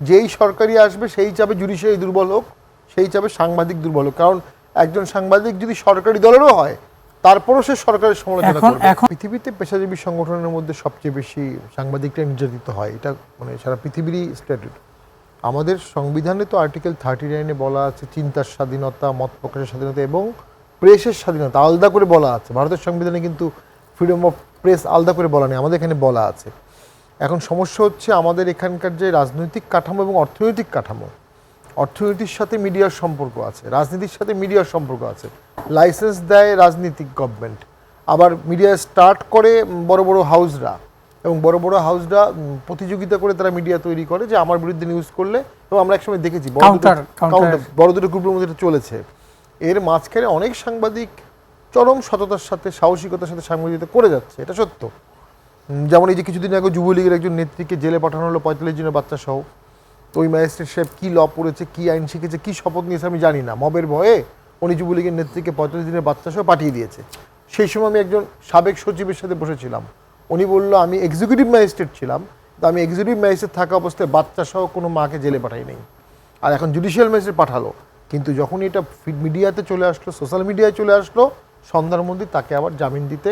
যেই সরকারি আসবে সেই চাবে জুডিশিয়ারি দুর্বল হোক, সেই চাবে সাংবাদিক দুর্বল হোক। কারণ একজন সাংবাদিক যদি সরকারি দলেরও হয় তারপরও সে সরকারের সমালোচনা করবে। পৃথিবীতে পেশাজীবী সংগঠনের মধ্যে সবচেয়ে বেশি সাংবাদিকরা নির্যাতিত হয়, এটা মানে সারা পৃথিবীরই স্ট্যান্ডার্ড। আমাদের সংবিধানে তো আর্টিকেল 39-এ বলা আছে চিন্তার স্বাধীনতা, মত প্রকাশের স্বাধীনতা এবং প্রেসের স্বাধীনতা আলাদা করে বলা আছে। ভারতের সংবিধানে কিন্তু ফ্রিডম অফ প্রেস আলাদা করে বলা নেই, আমাদের এখানে বলা আছে। এখন সমস্যা হচ্ছে আমাদের এখানকার যে রাজনৈতিক কাঠামো এবং অর্থনৈতিক কাঠামো, অর্থনীতির সাথে মিডিয়ার সম্পর্ক আছে, রাজনীতির সাথে মিডিয়ার সম্পর্ক আছে। লাইসেন্স দেয় রাজনীতিক গভর্নমেন্ট, আবার মিডিয়া স্টার্ট করে বড় বড় হাউসরা, এবং বড় বড় হাউসরা প্রতিযোগিতা করে তারা মিডিয়া তৈরি করে যে আমার বিরুদ্ধে নিউজ করলে, এবং আমরা একসময় দেখেছি বড় দুটো গ্রুপের মধ্যে চলেছে। এর মাঝখানে অনেক সাংবাদিক চরম সততার সাথে সাহসিকতার সাথে সাংবাদিকতা করে যাচ্ছে, এটা সত্য। যেমন এই যে কিছুদিন আগে যুবলীগের একজন নেত্রীকে জেলে পাঠানো হলো 45 জনের বাচ্চা সহ। তো ওই ম্যাজিস্ট্রেট সাহেব কী ল পড়েছে, কী আইন শিখেছে, কী শপথ নিয়েছে আমি জানি না, মবের ভয়ে উনি যুবলীগের নেত্রীকে 45 দিনের বাচ্চা সহ পাঠিয়ে দিয়েছে। সেই সময় আমি একজন সাবেক সচিবের সাথে বসেছিলাম, উনি বললো আমি এক্সিকিউটিভ ম্যাজিস্ট্রেট ছিলাম, তো আমি এক্সিকিউটিভ ম্যাজিস্ট্রেট থাকা অবস্থায় বাচ্চা সহ কোনো মাকে জেলে পাঠাই নেই, আর এখন জুডিশিয়াল ম্যাজিস্ট্রেট পাঠালো। কিন্তু যখন এটা মিডিয়াতে চলে আসলো, সোশ্যাল মিডিয়ায় চলে আসলো, সন্ধ্যার মধ্যে তাকে আবার জামিন দিতে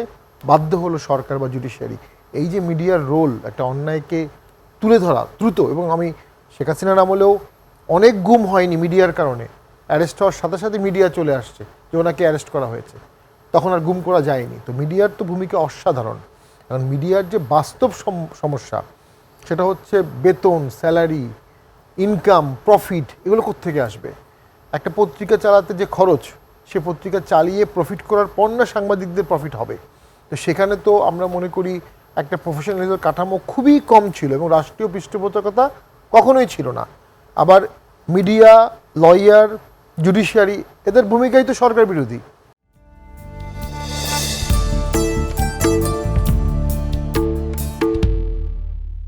বাধ্য হলো সরকার বা জুডিশিয়ারি। এই যে মিডিয়ার রোল একটা অন্যায়কে তুলে ধরা দ্রুত, এবং আমি শেখ হাসিনার আমলেও অনেক গুম হয়নি মিডিয়ার কারণে, অ্যারেস্ট হওয়ার সাথে সাথে মিডিয়া চলে আসছে যে ওনাকে অ্যারেস্ট করা হয়েছে, তখন আর গুম করা যায়নি। তো মিডিয়ার তো ভূমিকা অসাধারণ। কারণ মিডিয়ার যে বাস্তব সমস্যা সেটা হচ্ছে বেতন, স্যালারি, ইনকাম, প্রফিট, এগুলো কোত্থেকে আসবে? একটা পত্রিকা চালাতে যে খরচ, সে পত্রিকা চালিয়ে প্রফিট করার পর না সাংবাদিকদের প্রফিট হবে। তো সেখানে তো আমরা মনে করি একটা প্রফেশনালিজমের কাঠামো খুবই কম ছিল, এবং রাষ্ট্রীয় পৃষ্ঠপোষকতা কখনোই ছিল না। আবার মিডিয়া, লয়ার, জুডিশিয়ারি, এদের ভূমিকাই তো সরকার বিরোধী।